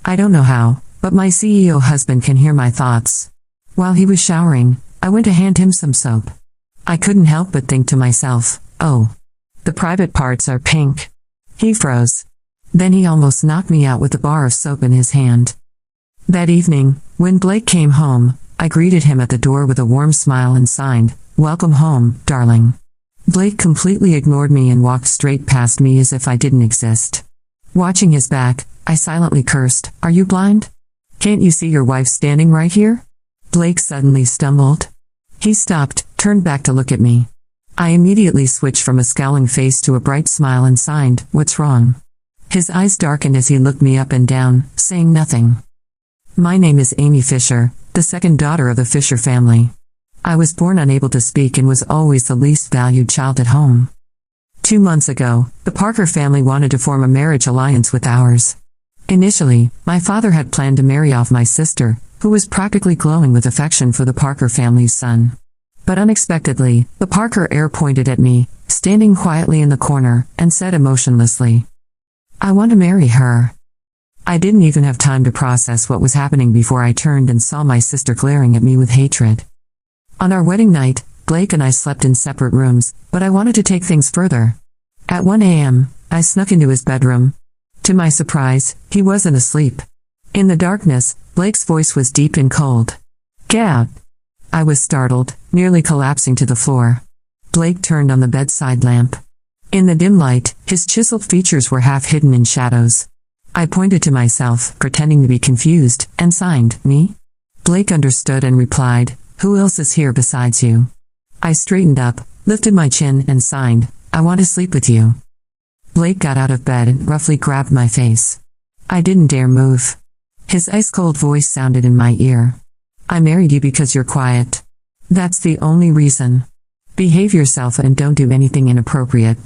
I don't know how, but my CEO husband can hear my thoughts. While he was showering, I went to hand him some soap. I couldn't help but think to myself, oh, the private parts are pink. He froze. Then he almost knocked me out with the bar of soap in his hand. That evening, when Blake came home, I greeted him at the door with a warm smile and signed, "Welcome home, darling." Blake completely ignored me and walked straight past me as if I didn't exist. Watching his back, I silently cursed, "Are you blind? Can't you see your wife standing right here?" Blake suddenly stumbled. He stopped, turned back to look at me. I immediately switched from a scowling face to a bright smile and signed, "What's wrong?" His eyes darkened as he looked me up and down, saying nothing. My name is Amy Fisher, the second daughter of the Fisher family. I was born unable to speak and was always the least valued child at home. 2 months ago, the Parker family wanted to form a marriage alliance with ours. Initially, my father had planned to marry off my sister, who was practically glowing with affection for the Parker family's son. But unexpectedly, the Parker heir pointed at me, standing quietly in the corner, and said emotionlessly, "I want to marry her." I didn't even have time to process what was happening before I turned and saw my sister glaring at me with hatred. On our wedding night, Blake and I slept in separate rooms, but I wanted to take things further. At 1 a.m., I snuck into his bedroom. To my surprise, he wasn't asleep. In the darkness, Blake's voice was deep and cold. "Get out." I was startled, nearly collapsing to the floor. Blake turned on the bedside lamp. In the dim light, his chiseled features were half hidden in shadows. I pointed to myself, pretending to be confused, and signed, "Me?" Blake understood and replied, "Who else is here besides you?" I straightened up, lifted my chin, and signed, "I want to sleep with you." Blake got out of bed and roughly grabbed my face. I didn't dare move. His ice-cold voice sounded in my ear. "I married you because you're quiet. That's the only reason. Behave yourself and don't do anything inappropriate."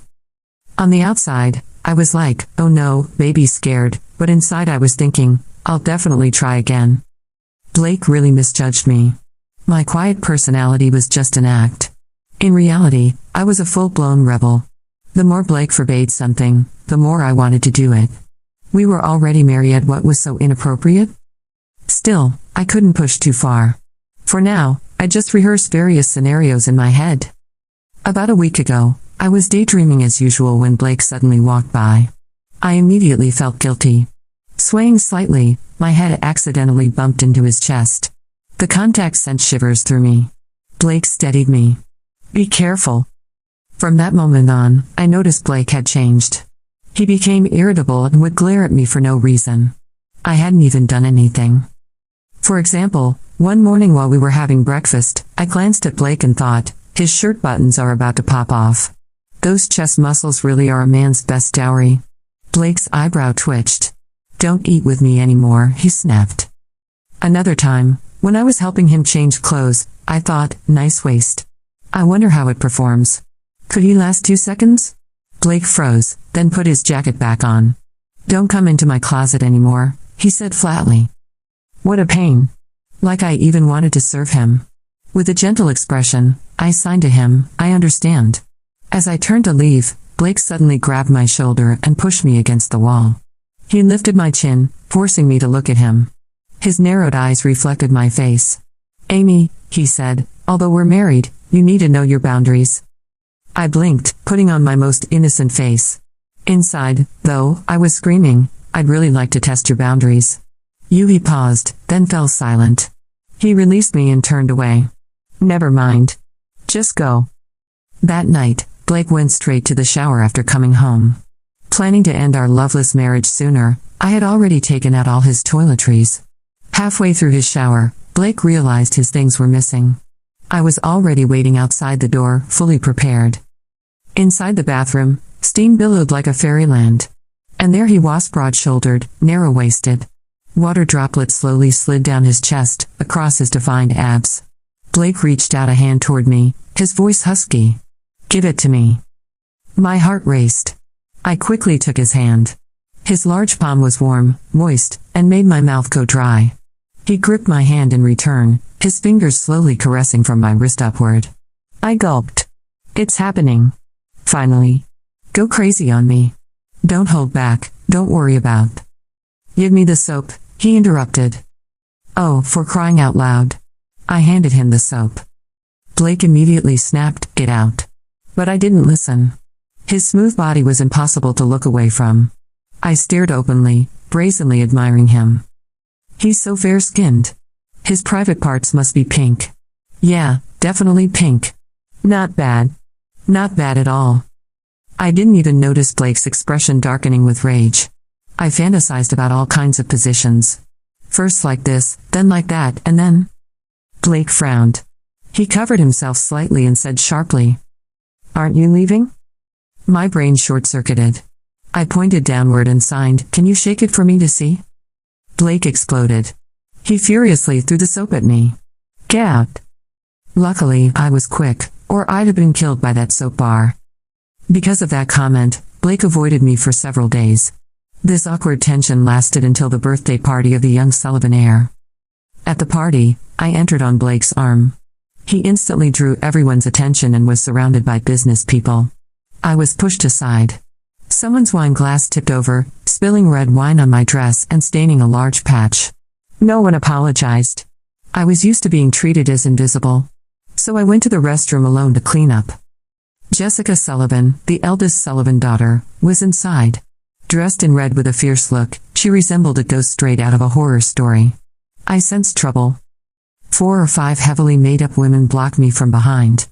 On the outside, I was like, "Oh no, baby scared," but inside I was thinking, "I'll definitely try again." Blake really misjudged me. My quiet personality was just an act. In reality, I was a full-blown rebel. The more Blake forbade something, the more I wanted to do it. We were already married. What was so inappropriate? Still, I couldn't push too far. For now, I just rehearsed various scenarios in my head. About a week ago, I was daydreaming as usual when Blake suddenly walked by. I immediately felt guilty. Swaying slightly, my head accidentally bumped into his chest. The contact sent shivers through me. Blake steadied me. "Be careful." From that moment on, I noticed Blake had changed. He became irritable and would glare at me for no reason. I hadn't even done anything. For example, one morning while we were having breakfast, I glanced at Blake and thought, his shirt buttons are about to pop off. Those chest muscles really are a man's best dowry. Blake's eyebrow twitched. "Don't eat with me anymore," he snapped. Another time, when I was helping him change clothes, I thought, nice waist. I wonder how it performs. Could he last 2 seconds? Blake froze, then put his jacket back on. "Don't come into my closet anymore," he said flatly. What a pain. Like I even wanted to serve him. With a gentle expression, I signed to him, "I understand." As I turned to leave, Blake suddenly grabbed my shoulder and pushed me against the wall. He lifted my chin, forcing me to look at him. His narrowed eyes reflected my face. "Amy," he said, "although we're married, you need to know your boundaries." I blinked, putting on my most innocent face. Inside, though, I was screaming, "I'd really like to test your boundaries." He paused, then fell silent. He released me and turned away. "Never mind. Just go." That night, Blake went straight to the shower after coming home. Planning to end our loveless marriage sooner, I had already taken out all his toiletries. Halfway through his shower, Blake realized his things were missing. I was already waiting outside the door, fully prepared. Inside the bathroom, steam billowed like a fairyland. And there he was, broad-shouldered, narrow-waisted. Water droplets slowly slid down his chest, across his defined abs. Blake reached out a hand toward me, his voice husky. "Give it to me." My heart raced. I quickly took his hand. His large palm was warm, moist, and made my mouth go dry. He gripped my hand in return, his fingers slowly caressing from my wrist upward. I gulped. "It's happening. Finally. Go crazy on me. Don't hold back, don't worry about." "Give me the soap," He interrupted. Oh, for crying out loud. I handed him the soap. Blake immediately snapped, "Get out." But I didn't listen. His smooth body was impossible to look away from. I stared openly, brazenly admiring him. He's so fair-skinned. His private parts must be pink. Yeah, definitely pink. Not bad. Not bad at all. I didn't even notice Blake's expression darkening with rage. I fantasized about all kinds of positions. First like this, then like that, and then... Blake frowned. He covered himself slightly and said sharply, "Aren't you leaving?" My brain short-circuited. I pointed downward and signed, "Can you shake it for me to see?" Blake exploded. He furiously threw the soap at me. "Get out." Luckily, I was quick, or I'd have been killed by that soap bar. Because of that comment, Blake avoided me for several days. This awkward tension lasted until the birthday party of the young Sullivan heir. At the party, I entered on Blake's arm. He instantly drew everyone's attention and was surrounded by business people. I was pushed aside. Someone's wine glass tipped over, spilling red wine on my dress and staining a large patch. No one apologized. I was used to being treated as invisible. So I went to the restroom alone to clean up. Jessica Sullivan, the eldest Sullivan daughter, was inside. Dressed in red with a fierce look, she resembled a ghost straight out of a horror story. I sensed trouble. 4 or 5 heavily made-up women blocked me from behind.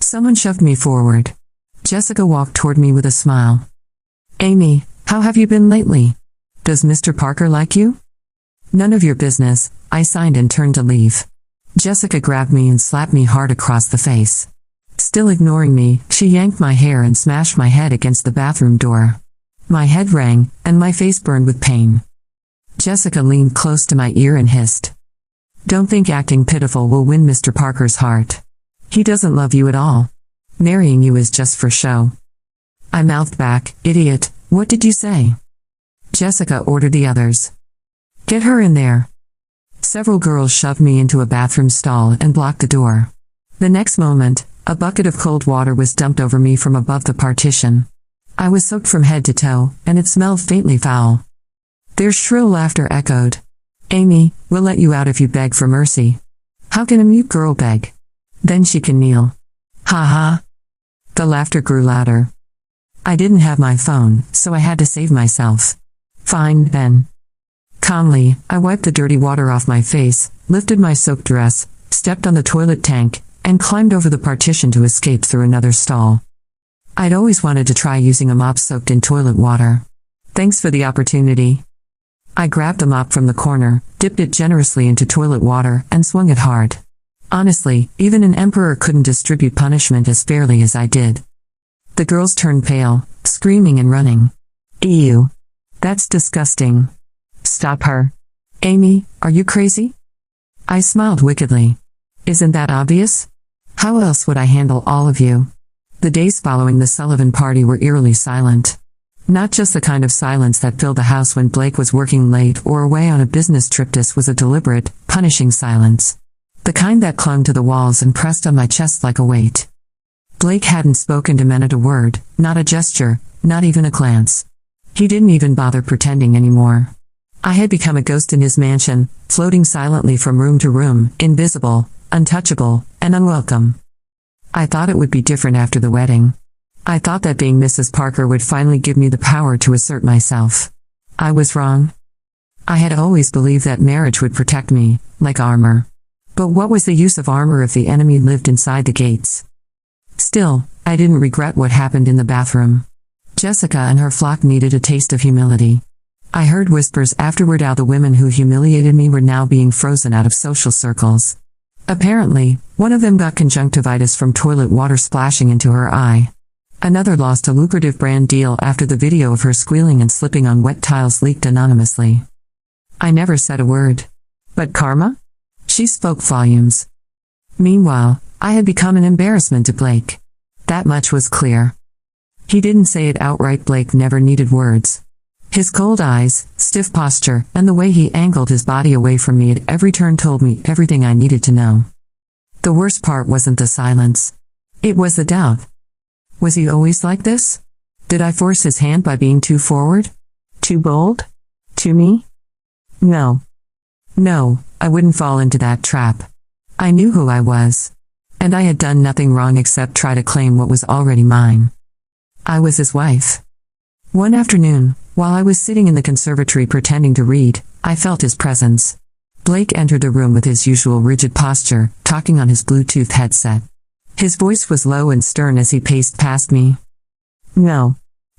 Someone shoved me forward. Jessica walked toward me with a smile. "Amy, how have you been lately? Does Mr. Parker like you?" "None of your business," I signed and turned to leave. Jessica grabbed me and slapped me hard across the face. Still ignoring me, she yanked my hair and smashed my head against the bathroom door. My head rang, and my face burned with pain. Jessica leaned close to my ear and hissed, "Don't think acting pitiful will win Mr. Parker's heart. He doesn't love you at all. Marrying you is just for show." I mouthed back, "Idiot, what did you say?" Jessica ordered the others, "Get her in there." Several girls shoved me into a bathroom stall and blocked the door. The next moment, a bucket of cold water was dumped over me from above the partition. I was soaked from head to toe, and it smelled faintly foul. Their shrill laughter echoed. "Amy, we'll let you out if you beg for mercy." "How can a mute girl beg? Then she can kneel." "Ha ha." The laughter grew louder. I didn't have my phone, so I had to save myself. "Fine, then." Calmly, I wiped the dirty water off my face, lifted my soaked dress, stepped on the toilet tank, and climbed over the partition to escape through another stall. I'd always wanted to try using a mop soaked in toilet water. Thanks for the opportunity. I grabbed the mop from the corner, dipped it generously into toilet water, and swung it hard. Honestly, even an emperor couldn't distribute punishment as fairly as I did. The girls turned pale, screaming and running. "Ew. That's disgusting. Stop her. Amy, are you crazy?" I smiled wickedly. "Isn't that obvious? How else would I handle all of you?" The days following the Sullivan party were eerily silent. Not just the kind of silence that filled the house when Blake was working late or away on a business trip. This was a deliberate, punishing silence. The kind that clung to the walls and pressed on my chest like a weight. Blake hadn't spoken to Minette a word, not a gesture, not even a glance. He didn't even bother pretending anymore. I had become a ghost in his mansion, floating silently from room to room, invisible, untouchable, and unwelcome. I thought it would be different after the wedding. I thought that being Mrs. Parker would finally give me the power to assert myself. I was wrong. I had always believed that marriage would protect me, like armor. But what was the use of armor if the enemy lived inside the gates? Still, I didn't regret what happened in the bathroom. Jessica and her flock needed a taste of humility. I heard whispers afterward how the women who humiliated me were now being frozen out of social circles. Apparently, one of them got conjunctivitis from toilet water splashing into her eye. Another lost a lucrative brand deal after the video of her squealing and slipping on wet tiles leaked anonymously. I never said a word. But karma? She spoke volumes. Meanwhile, I had become an embarrassment to Blake. That much was clear. He didn't say it outright. Blake never needed words. His cold eyes, stiff posture, and the way he angled his body away from me at every turn told me everything I needed to know. The worst part wasn't the silence. It was the doubt. Was he always like this? Did I force his hand by being too forward? Too bold? Too me? No. No, I wouldn't fall into that trap. I knew who I was. And I had done nothing wrong except try to claim what was already mine. I was his wife. One afternoon, while I was sitting in the conservatory pretending to read, I felt his presence. Blake entered the room with his usual rigid posture, talking on his Bluetooth headset. His voice was low and stern as he paced past me. No.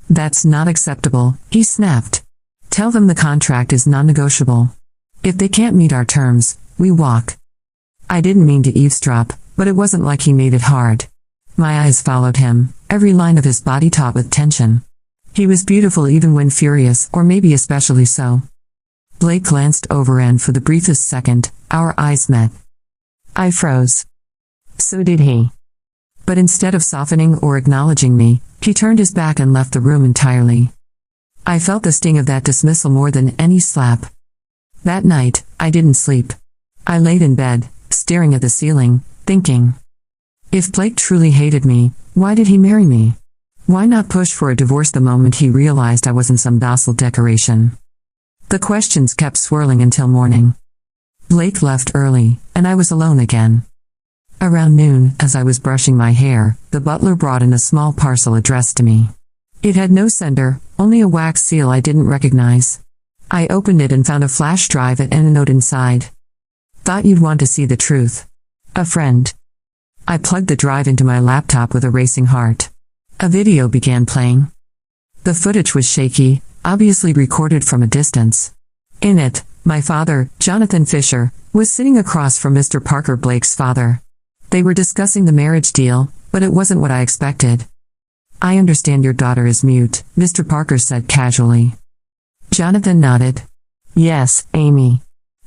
That's not acceptable, he snapped. Tell them the contract is non-negotiable. If they can't meet our terms, we walk. I didn't mean to eavesdrop, but it wasn't like he made it hard. My eyes followed him, every line of his body taut with tension. He was beautiful even when furious, or maybe especially so. Blake glanced over and for the briefest second, our eyes met. I froze. So did he. But instead of softening or acknowledging me, he turned his back and left the room entirely. I felt the sting of that dismissal more than any slap. That night, I didn't sleep. I laid in bed, staring at the ceiling, thinking. If Blake truly hated me, why did he marry me? Why not push for a divorce the moment he realized I wasn't some docile decoration? The questions kept swirling until morning. Blake left early, and I was alone again. Around noon, as I was brushing my hair, the butler brought in a small parcel addressed to me. It had no sender, only a wax seal I didn't recognize. I opened it and found a flash drive and a note inside. Thought you'd want to see the truth. A friend. I plugged the drive into my laptop with a racing heart. A video began playing. The footage was shaky, obviously recorded from a distance. In it, my father, Jonathan Fisher, was sitting across from Mr. Parker Blake's father. They were discussing the marriage deal, but it wasn't what I expected. I understand your daughter is mute, Mr. Parker said casually. Jonathan nodded. Yes, Amy.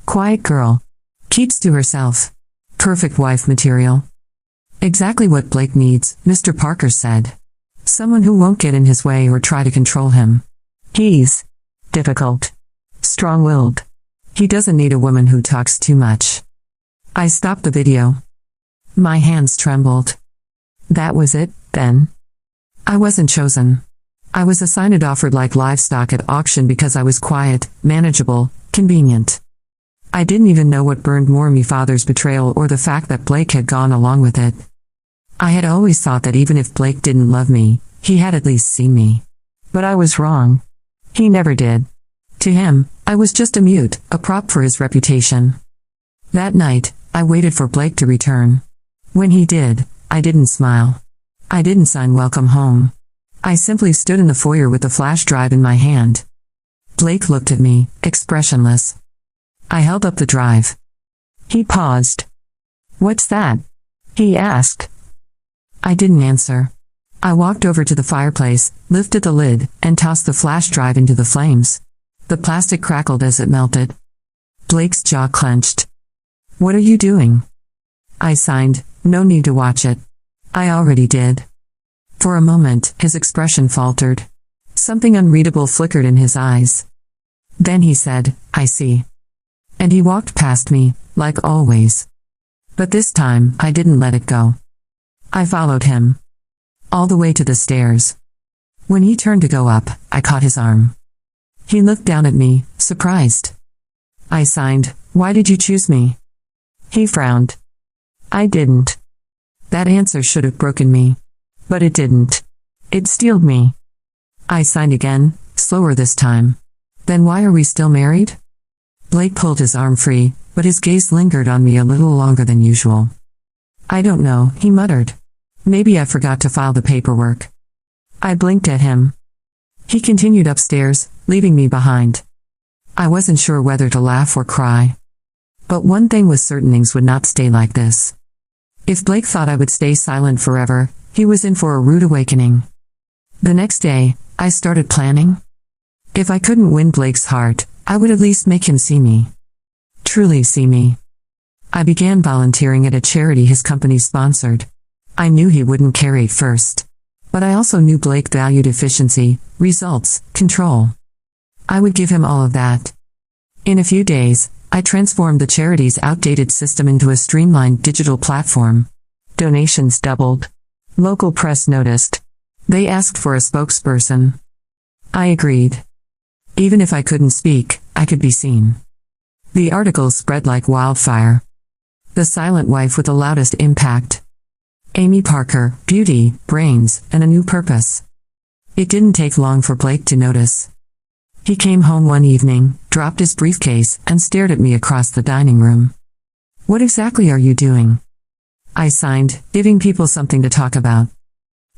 Quiet girl. Keeps to herself. Perfect wife material. Exactly what Blake needs, Mr. Parker said. Someone who won't get in his way or try to control him. He's difficult. Strong-willed. He doesn't need a woman who talks too much. I stopped the video. My hands trembled. That was it, then? I wasn't chosen. I was assigned and offered like livestock at auction because I was quiet, manageable, convenient. I didn't even know what burned more, me father's betrayal or the fact that Blake had gone along with it. I had always thought that even if Blake didn't love me, he had at least seen me. But I was wrong. He never did. To him, I was just a mute, a prop for his reputation. That night, I waited for Blake to return. When he did, I didn't smile. I didn't sign welcome home. I simply stood in the foyer with the flash drive in my hand. Blake looked at me, expressionless. I held up the drive. He paused. What's that? He asked. I didn't answer. I walked over to the fireplace, lifted the lid, and tossed the flash drive into the flames. The plastic crackled as it melted. Blake's jaw clenched. What are you doing? I signed, no need to watch it. I already did. For a moment, his expression faltered. Something unreadable flickered in his eyes. Then he said, I see. And he walked past me, like always. But this time, I didn't let it go. I followed him. All the way to the stairs. When he turned to go up, I caught his arm. He looked down at me, surprised. I signed, why did you choose me? He frowned. I didn't. That answer should have broken me. But it didn't. It steeled me. I signed again, slower this time. Then why are we still married? Blake pulled his arm free, but his gaze lingered on me a little longer than usual. I don't know, he muttered. Maybe I forgot to file the paperwork. I blinked at him. He continued upstairs, leaving me behind. I wasn't sure whether to laugh or cry. But one thing was certain, things would not stay like this. If Blake thought I would stay silent forever, he was in for a rude awakening. The next day, I started planning. If I couldn't win Blake's heart, I would at least make him see me. Truly see me. I began volunteering at a charity his company sponsored. I knew he wouldn't carry it first. But I also knew Blake valued efficiency, results, control. I would give him all of that. In a few days, I transformed the charity's outdated system into a streamlined digital platform. Donations doubled. Local press noticed. They asked for a spokesperson. I agreed. Even if I couldn't speak, I could be seen. The article spread like wildfire. The silent wife with the loudest impact. Amy Parker, beauty, brains, and a new purpose. It didn't take long for Blake to notice. He came home one evening, dropped his briefcase, and stared at me across the dining room. "What exactly are you doing?" I signed, giving people something to talk about.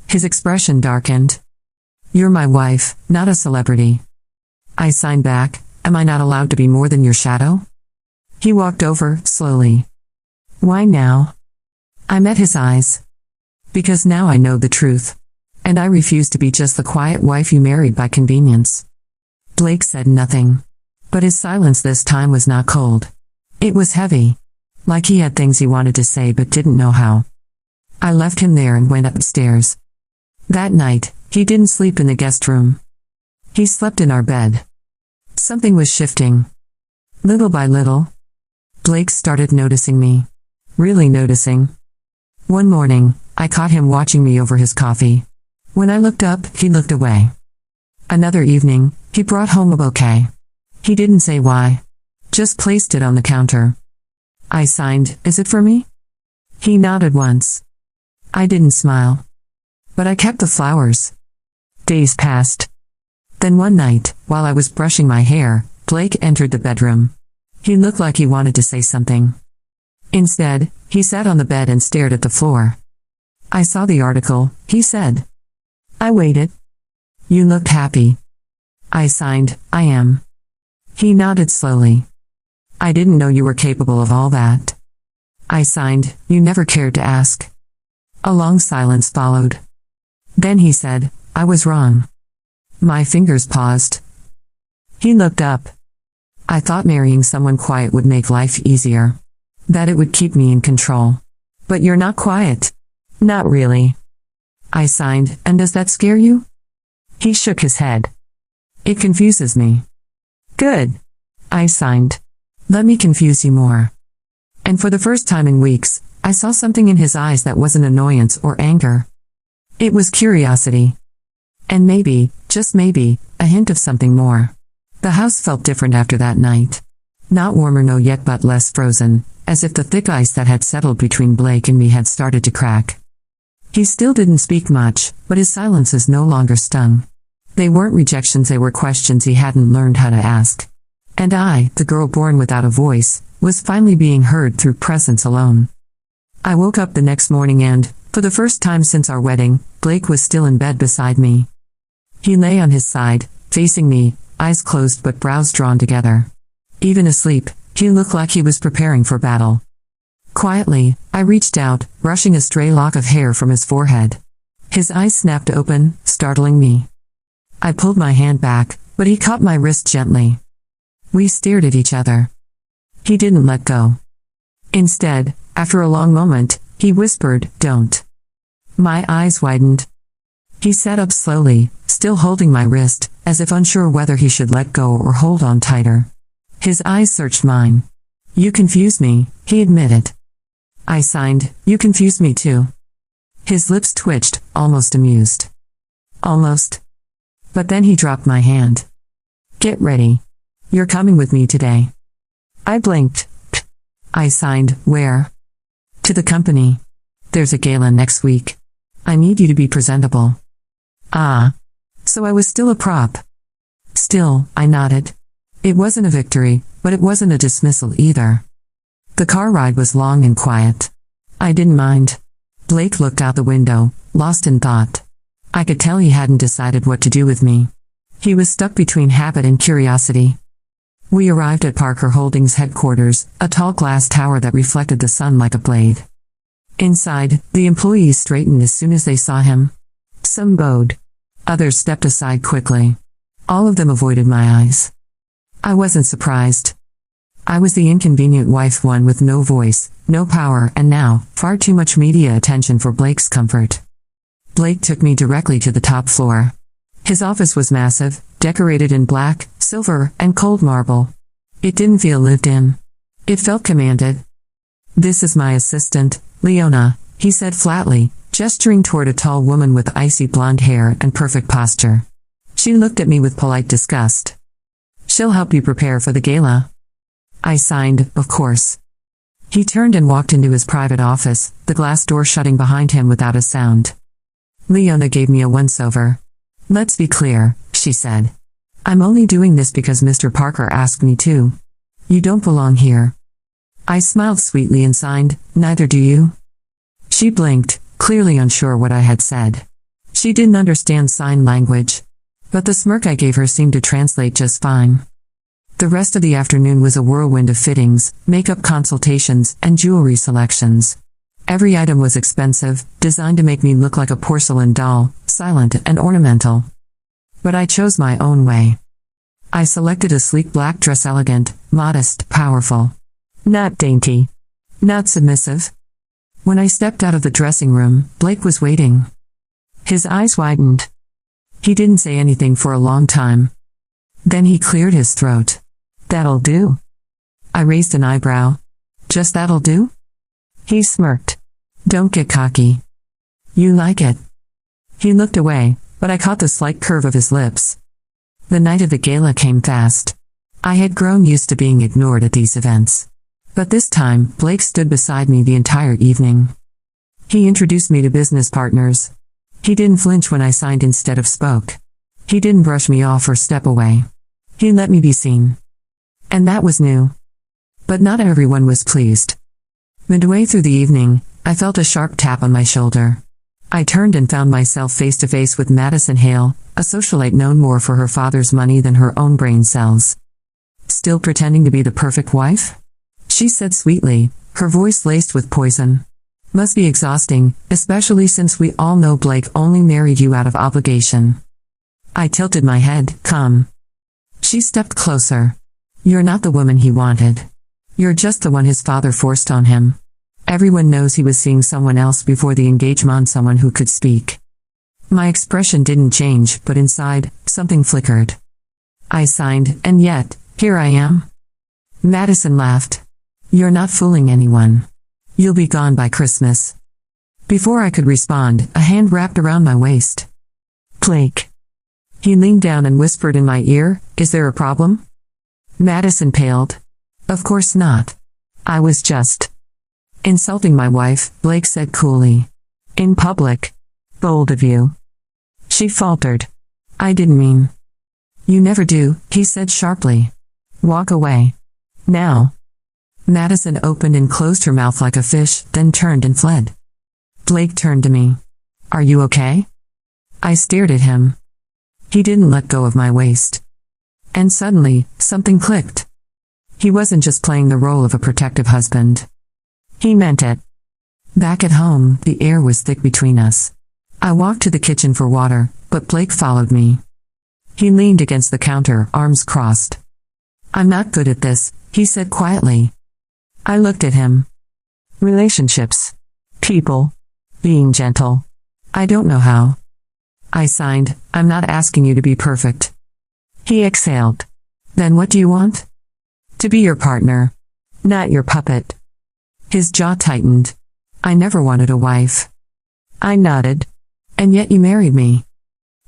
His expression darkened. "You're my wife, not a celebrity." I signed back, "Am I not allowed to be more than your shadow?" He walked over, slowly. "Why now?" I met his eyes. "Because now I know the truth. And I refuse to be just the quiet wife you married by convenience." Blake said nothing. But his silence this time was not cold. It was heavy. Like he had things he wanted to say but didn't know how. I left him there and went upstairs. That night, he didn't sleep in the guest room. He slept in our bed. Something was shifting. Little by little, Blake started noticing me. Really noticing. One morning, I caught him watching me over his coffee. When I looked up, he looked away. Another evening, he brought home a bouquet. He didn't say why. Just placed it on the counter. I signed, "Is it for me?" He nodded once. I didn't smile. But I kept the flowers. Days passed. Then one night, while I was brushing my hair, Blake entered the bedroom. He looked like he wanted to say something. Instead, he sat on the bed and stared at the floor. "I saw the article," he said. I waited. "You looked happy." I signed, "I am." He nodded slowly. "I didn't know you were capable of all that." I signed, "You never cared to ask." A long silence followed. Then he said, "I was wrong." My fingers paused. He looked up. "I thought marrying someone quiet would make life easier. That it would keep me in control. But you're not quiet." "Not really." I signed, "And does that scare you?" He shook his head. "It confuses me." "Good." I signed. "Let me confuse you more." And for the first time in weeks, I saw something in his eyes that wasn't annoyance or anger. It was curiosity. And maybe, just maybe, a hint of something more. The house felt different after that night. Not warmer no yet but less frozen, as if the thick ice that had settled between Blake and me had started to crack. He still didn't speak much, but his silences no longer stung. They weren't rejections, they were questions he hadn't learned how to ask. And I, the girl born without a voice, was finally being heard through presence alone. I woke up the next morning and, for the first time since our wedding, Blake was still in bed beside me. He lay on his side, facing me, eyes closed but brows drawn together. Even asleep, he looked like he was preparing for battle. Quietly, I reached out, brushing a stray lock of hair from his forehead. His eyes snapped open, startling me. I pulled my hand back, but he caught my wrist gently. We stared at each other. He didn't let go. Instead, after a long moment, he whispered, "Don't." My eyes widened. He sat up slowly, still holding my wrist, as if unsure whether he should let go or hold on tighter. His eyes searched mine. "You confuse me," he admitted. I signed, "You confuse me too." His lips twitched, almost amused. Almost. But then he dropped my hand. "Get ready. You're coming with me today." I blinked. I signed, "Where?" "To the company. There's a gala next week. I need you to be presentable." Ah. So I was still a prop. Still, I nodded. It wasn't a victory, but it wasn't a dismissal either. The car ride was long and quiet. I didn't mind. Blake looked out the window, lost in thought. I could tell he hadn't decided what to do with me. He was stuck between habit and curiosity. We arrived at Parker Holdings headquarters, a tall glass tower that reflected the sun like a blade. Inside, the employees straightened as soon as they saw him. Some bowed. Others stepped aside quickly. All of them avoided my eyes. I wasn't surprised. I was the inconvenient wife, one with no voice, no power, and now, far too much media attention for Blake's comfort. Blake took me directly to the top floor. His office was massive, decorated in black, silver, and cold marble. It didn't feel lived in. It felt commanded. "This is my assistant, Leona," he said flatly, gesturing toward a tall woman with icy blonde hair and perfect posture. She looked at me with polite disgust. "She'll help you prepare for the gala." I signed, of course. He turned and walked into his private office, the glass door shutting behind him without a sound. Leona gave me a once-over. Let's be clear, she said. I'm only doing this because Mr. Parker asked me to. You don't belong here. I smiled sweetly and signed, neither do you. She blinked, clearly unsure what I had said. She didn't understand sign language. But the smirk I gave her seemed to translate just fine. The rest of the afternoon was a whirlwind of fittings, makeup consultations, and jewelry selections. Every item was expensive, designed to make me look like a porcelain doll, silent and ornamental. But I chose my own way. I selected a sleek black dress, elegant, modest, powerful. Not dainty. Not submissive. When I stepped out of the dressing room, Blake was waiting. His eyes widened. He didn't say anything for a long time. Then he cleared his throat. That'll do. I raised an eyebrow. Just that'll do? He smirked. Don't get cocky. You like it. He looked away, but I caught the slight curve of his lips. The night of the gala came fast. I had grown used to being ignored at these events. But this time, Blake stood beside me the entire evening. He introduced me to business partners. He didn't flinch when I signed instead of spoke. He didn't brush me off or step away. He let me be seen. And that was new. But not everyone was pleased. Midway through the evening, I felt a sharp tap on my shoulder. I turned and found myself face to face with Madison Hale, a socialite known more for her father's money than her own brain cells. Still pretending to be the perfect wife? She said sweetly, her voice laced with poison. Must be exhausting, especially since we all know Blake only married you out of obligation. I tilted my head, come. She stepped closer. You're not the woman he wanted. You're just the one his father forced on him. Everyone knows he was seeing someone else before the engagement, someone who could speak. My expression didn't change, but inside, something flickered. I signed, and yet, here I am. Madison laughed. You're not fooling anyone. You'll be gone by Christmas. Before I could respond, a hand wrapped around my waist. Blake. He leaned down and whispered in my ear, is there a problem? Madison paled. Of course not. I was just insulting my wife, Blake said coolly. In public. Bold of you. She faltered. I didn't mean. You never do, he said sharply. Walk away. Now. Madison opened and closed her mouth like a fish, then turned and fled. Blake turned to me. Are you okay? I stared at him. He didn't let go of my waist. And suddenly, something clicked. He wasn't just playing the role of a protective husband. He meant it. Back at home, the air was thick between us. I walked to the kitchen for water, but Blake followed me. He leaned against the counter, arms crossed. I'm not good at this, he said quietly. I looked at him. Relationships. People. Being gentle. I don't know how. I signed, I'm not asking you to be perfect. He exhaled. Then what do you want? To be your partner. Not your puppet. His jaw tightened. I never wanted a wife. I nodded. And yet you married me.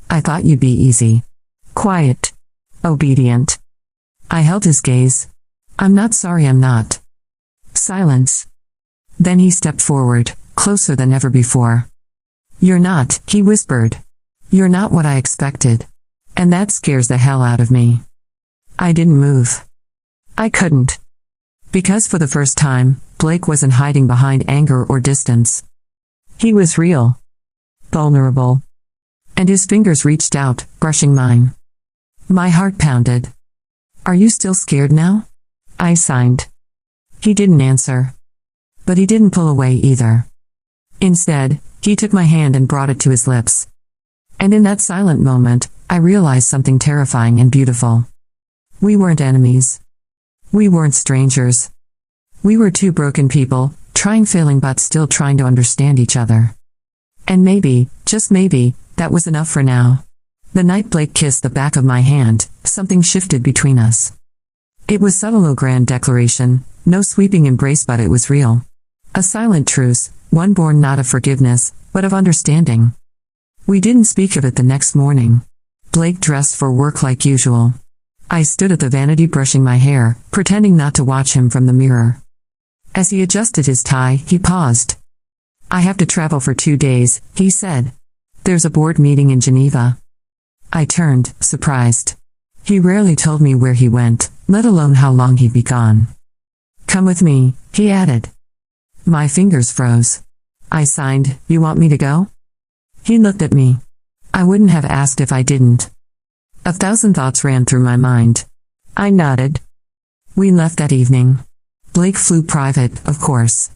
I thought you'd be easy. Quiet. Obedient. I held his gaze. I'm not sorry I'm not. Silence. Then he stepped forward, closer than ever before. You're not, he whispered. You're not what I expected. And that scares the hell out of me. I didn't move. I couldn't. Because for the first time, Blake wasn't hiding behind anger or distance. He was real. Vulnerable. And his fingers reached out, brushing mine. My heart pounded. Are you still scared now? I signed. He didn't answer. But he didn't pull away either. Instead, he took my hand and brought it to his lips. And in that silent moment, I realized something terrifying and beautiful. We weren't enemies. We weren't strangers. We were two broken people, failing but still trying to understand each other. And maybe, just maybe, that was enough for now. The night Blake kissed the back of my hand, something shifted between us. It was subtle, no grand declaration, no sweeping embrace, but it was real. A silent truce, one born not of forgiveness, but of understanding. We didn't speak of it the next morning. Blake dressed for work like usual. I stood at the vanity brushing my hair, pretending not to watch him from the mirror. As he adjusted his tie, he paused. "I have to travel for 2 days," he said. "There's a board meeting in Geneva." I turned, surprised. He rarely told me where he went, let alone how long he'd be gone. "Come with me," he added. My fingers froze. I signed, "You want me to go?" He looked at me. I wouldn't have asked if I didn't. 1,000 thoughts ran through my mind. I nodded. We left that evening. Blake flew private, of course.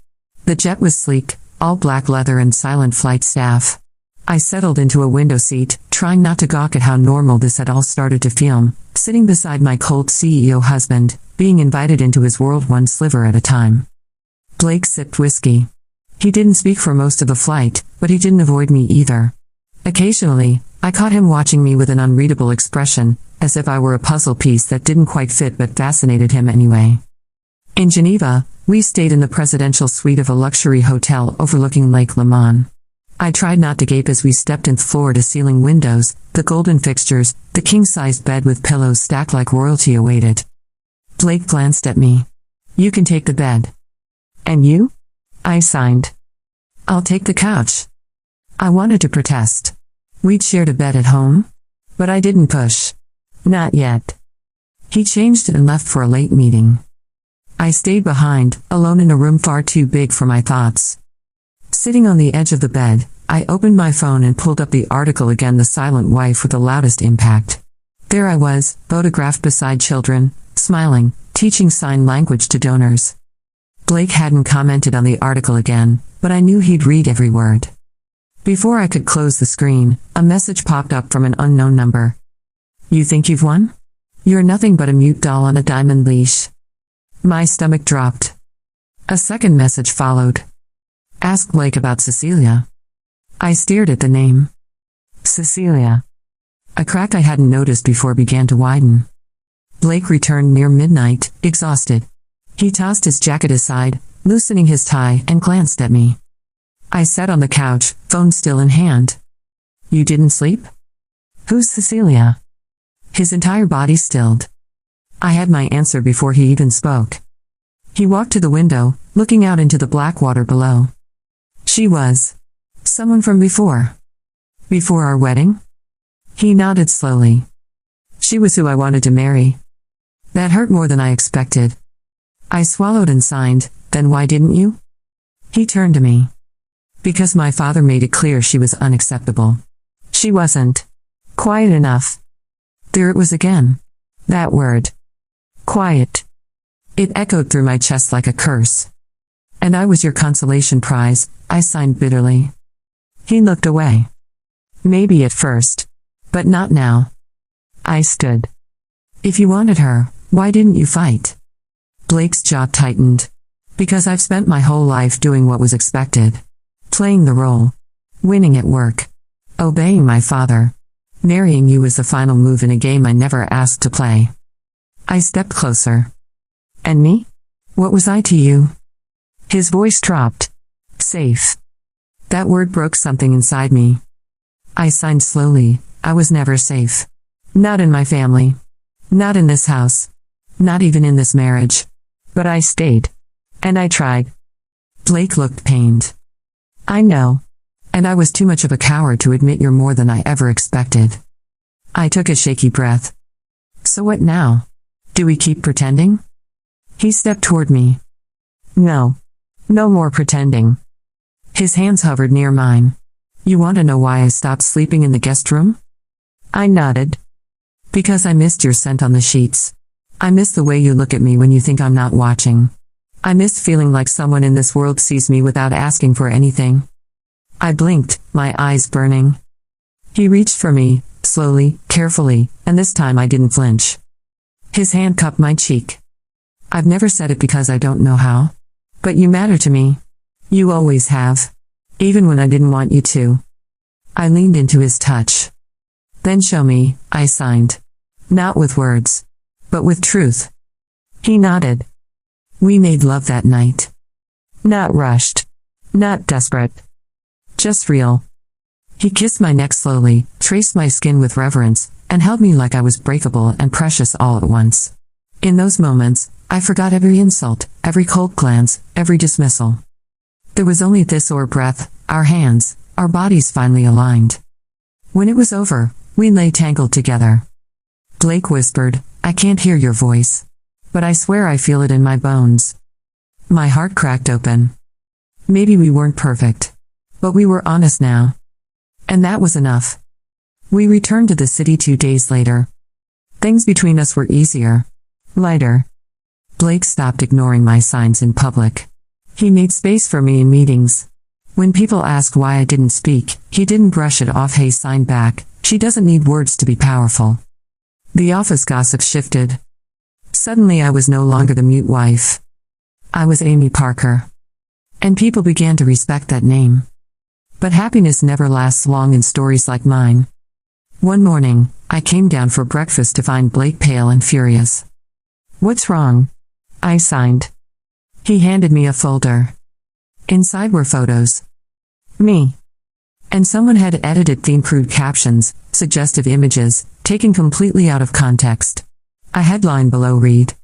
The jet was sleek, all black leather and silent flight staff. I settled into a window seat, trying not to gawk at how normal this had all started to feel, sitting beside my cold CEO husband, being invited into his world one sliver at a time. Blake sipped whiskey. He didn't speak for most of the flight, but he didn't avoid me either. Occasionally, I caught him watching me with an unreadable expression, as if I were a puzzle piece that didn't quite fit but fascinated him anyway. In Geneva, we stayed in the presidential suite of a luxury hotel overlooking Lake Leman. I tried not to gape as we stepped in floor-to-ceiling windows, the golden fixtures, the king-sized bed with pillows stacked like royalty awaited. Blake glanced at me. "You can take the bed." "And you?" I signed. "I'll take the couch." I wanted to protest. We'd shared a bed at home. But I didn't push. Not yet. He changed and left for a late meeting. I stayed behind, alone in a room far too big for my thoughts. Sitting on the edge of the bed, I opened my phone and pulled up the article again, The Silent Wife with the Loudest Impact. There I was, photographed beside children, smiling, teaching sign language to donors. Blake hadn't commented on the article again, but I knew he'd read every word. Before I could close the screen, a message popped up from an unknown number. "You think you've won? You're nothing but a mute doll on a diamond leash." My stomach dropped. A second message followed. "Ask Blake about Cecilia." I stared at the name. Cecilia. A crack I hadn't noticed before began to widen. Blake returned near midnight, exhausted. He tossed his jacket aside, loosening his tie, and glanced at me. I sat on the couch, phone still in hand. "You didn't sleep? Who's Cecilia?" His entire body stilled. I had my answer before he even spoke. He walked to the window, looking out into the black water below. "She was someone from before. Before our wedding?" He nodded slowly. "She was who I wanted to marry." That hurt more than I expected. I swallowed and signed, "Then why didn't you?" He turned to me. "Because my father made it clear she was unacceptable. She wasn't quiet enough." There it was again. That word. Quiet. It echoed through my chest like a curse. "And I was your consolation prize," I signed bitterly. He looked away. "Maybe at first. But not now." I stood. "If you wanted her, why didn't you fight?" Blake's jaw tightened. "Because I've spent my whole life doing what was expected. Playing the role. Winning at work. Obeying my father. Marrying you was the final move in a game I never asked to play." I stepped closer. "And me? What was I to you?" His voice dropped. "Safe." That word broke something inside me. I signed slowly. I was never safe. Not in my family. Not in this house. Not even in this marriage. But I stayed. And I tried. Blake looked pained. "I know. And I was too much of a coward to admit you're more than I ever expected." I took a shaky breath. "So what now? Do we keep pretending?" He stepped toward me. "No. No more pretending." His hands hovered near mine. "You want to know why I stopped sleeping in the guest room?" I nodded. "Because I missed your scent on the sheets. I miss the way you look at me when you think I'm not watching. I miss feeling like someone in this world sees me without asking for anything." I blinked, my eyes burning. He reached for me, slowly, carefully, and this time I didn't flinch. His hand cupped my cheek. "I've never said it because I don't know how. But you matter to me. You always have. Even when I didn't want you to." I leaned into his touch. "Then show me," I signed. "Not with words. But with truth." He nodded. We made love that night. Not rushed. Not desperate. Just real. He kissed my neck slowly, traced my skin with reverence, and held me like I was breakable and precious all at once. In those moments, I forgot every insult, every cold glance, every dismissal. There was only this or breath, our hands, our bodies finally aligned. When it was over, we lay tangled together. Blake whispered, "I can't hear your voice. But I swear I feel it in my bones." My heart cracked open. Maybe we weren't perfect. But we were honest now. And that was enough. We returned to the city 2 days later. Things between us were easier. Lighter. Blake stopped ignoring my signs in public. He made space for me in meetings. When people asked why I didn't speak, he didn't brush it off. "Hey, sign back. She doesn't need words to be powerful." The office gossip shifted. Suddenly I was no longer the mute wife. I was Amy Parker. And people began to respect that name. But happiness never lasts long in stories like mine. One morning, I came down for breakfast to find Blake pale and furious. "What's wrong?" I signed. He handed me a folder. Inside were photos. Me. And someone had edited theme-crude captions, suggestive images, taken completely out of context. A headline below read,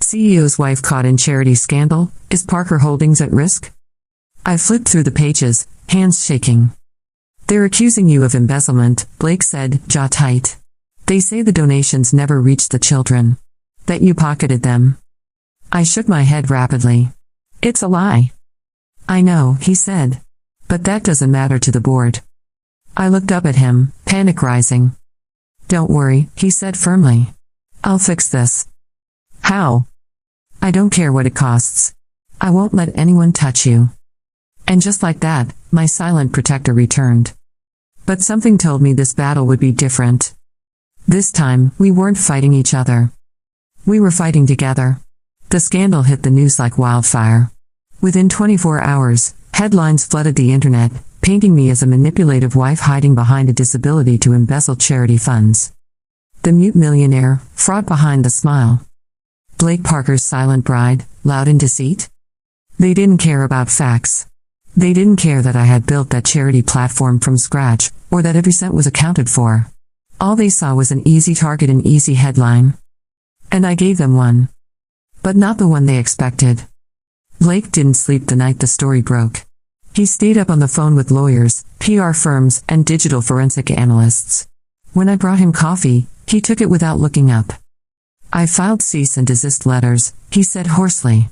"CEO's wife caught in charity scandal, is Parker Holdings at risk?" I flipped through the pages, hands shaking. "They're accusing you of embezzlement," Blake said, jaw tight. "They say the donations never reached the children. That you pocketed them." I shook my head rapidly. "It's a lie." "I know," he said. "But that doesn't matter to the board." I looked up at him, panic rising. "Don't worry," he said firmly. "I'll fix this." "How?" "I don't care what it costs. I won't let anyone touch you." And just like that, my silent protector returned. But something told me this battle would be different. This time, we weren't fighting each other. We were fighting together. The scandal hit the news like wildfire. Within 24 hours, headlines flooded the internet, painting me as a manipulative wife hiding behind a disability to embezzle charity funds. The mute millionaire, fraud behind the smile. Blake Parker's silent bride, loud in deceit? They didn't care about facts. They didn't care that I had built that charity platform from scratch, or that every cent was accounted for. All they saw was an easy target and easy headline. And I gave them one. But not the one they expected. Blake didn't sleep the night the story broke. He stayed up on the phone with lawyers, PR firms, and digital forensic analysts. When I brought him coffee, he took it without looking up. "I filed cease and desist letters," he said hoarsely.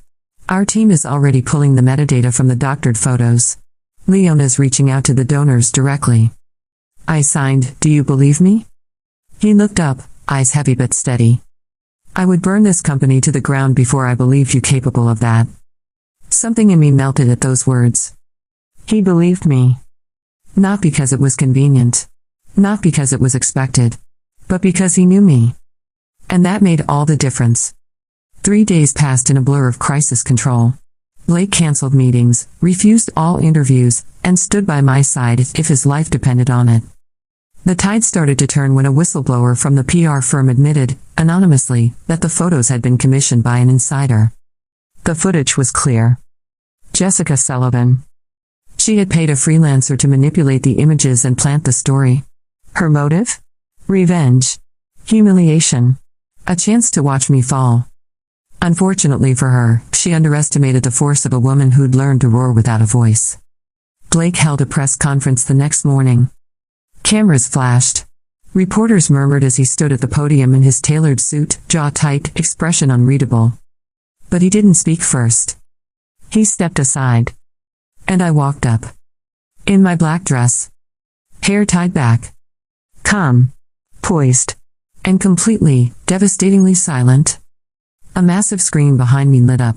"Our team is already pulling the metadata from the doctored photos. Leona's reaching out to the donors directly." I signed, "Do you believe me?" He looked up, eyes heavy but steady. "I would burn this company to the ground before I believed you capable of that." Something in me melted at those words. He believed me. Not because it was convenient. Not because it was expected. But because he knew me. And that made all the difference. 3 days passed in a blur of crisis control. Blake canceled meetings, refused all interviews, and stood by my side if his life depended on it. The tide started to turn when a whistleblower from the PR firm admitted, anonymously, that the photos had been commissioned by an insider. The footage was clear. Jessica Sullivan. She had paid a freelancer to manipulate the images and plant the story. Her motive? Revenge. Humiliation. A chance to watch me fall. Unfortunately for her, she underestimated the force of a woman who'd learned to roar without a voice. Blake held a press conference the next morning. Cameras flashed. Reporters murmured as he stood at the podium in his tailored suit, jaw tight, expression unreadable. But he didn't speak first. He stepped aside. And I walked up. In my black dress. Hair tied back. Calm. Poised. And completely, devastatingly silent. A massive screen behind me lit up.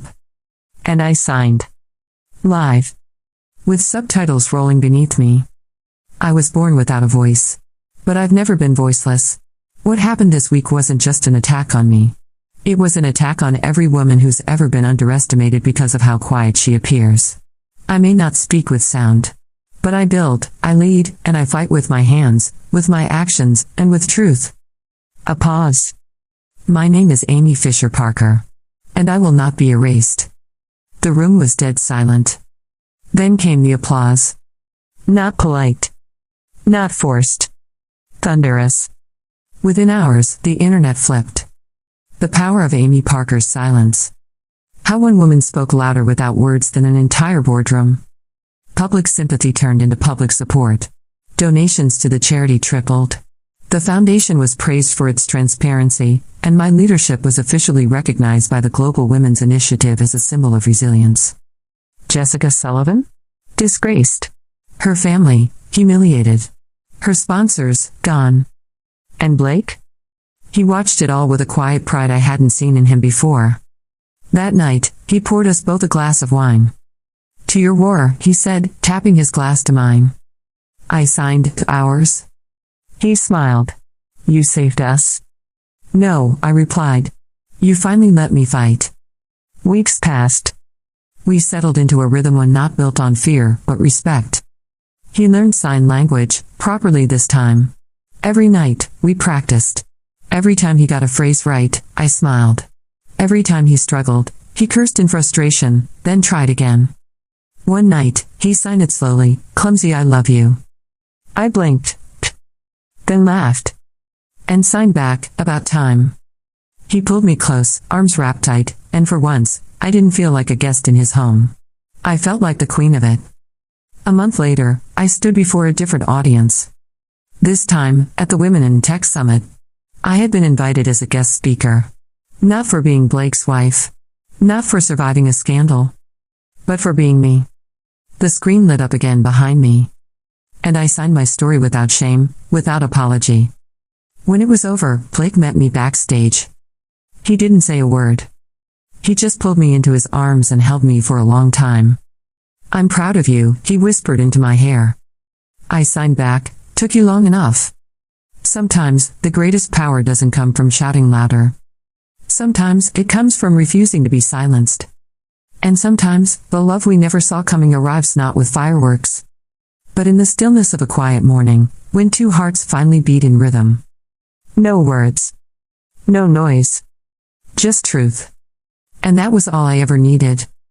And I signed. Live. With subtitles rolling beneath me. I was born without a voice. But I've never been voiceless. What happened this week wasn't just an attack on me. It was an attack on every woman who's ever been underestimated because of how quiet she appears. I may not speak with sound. But I build, I lead, and I fight with my hands, with my actions, and with truth. A pause. My name is Amy Fisher Parker. And I will not be erased. The room was dead silent. Then came the applause. Not polite. Not forced. Thunderous. Within hours, the internet flipped. The power of Amy Parker's silence. How one woman spoke louder without words than an entire boardroom. Public sympathy turned into public support. Donations to the charity tripled. The foundation was praised for its transparency, and my leadership was officially recognized by the Global Women's Initiative as a symbol of resilience. Jessica Sullivan? Disgraced. Her family, humiliated. Her sponsors, gone. And Blake? He watched it all with a quiet pride I hadn't seen in him before. That night, he poured us both a glass of wine. To your war, he said, tapping his glass to mine. I signed, to ours. He smiled. You saved us? No, I replied. You finally let me fight. Weeks passed. We settled into a rhythm one not built on fear, but respect. He learned sign language, properly this time. Every night, we practiced. Every time he got a phrase right, I smiled. Every time he struggled, he cursed in frustration, then tried again. One night, he signed it slowly, clumsy I love you. I blinked. Then laughed. And signed back, about time. He pulled me close, arms wrapped tight, and for once, I didn't feel like a guest in his home. I felt like the queen of it. A month later, I stood before a different audience. This time, at the Women in Tech Summit. I had been invited as a guest speaker. Not for being Blake's wife. Not for surviving a scandal. But for being me. The screen lit up again behind me. And I signed my story without shame, without apology. When it was over, Blake met me backstage. He didn't say a word. He just pulled me into his arms and held me for a long time. I'm proud of you, he whispered into my hair. I signed back, took you long enough. Sometimes, the greatest power doesn't come from shouting louder. Sometimes, it comes from refusing to be silenced. And sometimes, the love we never saw coming arrives not with fireworks, but in the stillness of a quiet morning, when two hearts finally beat in rhythm. No words. No noise. Just truth. And that was all I ever needed.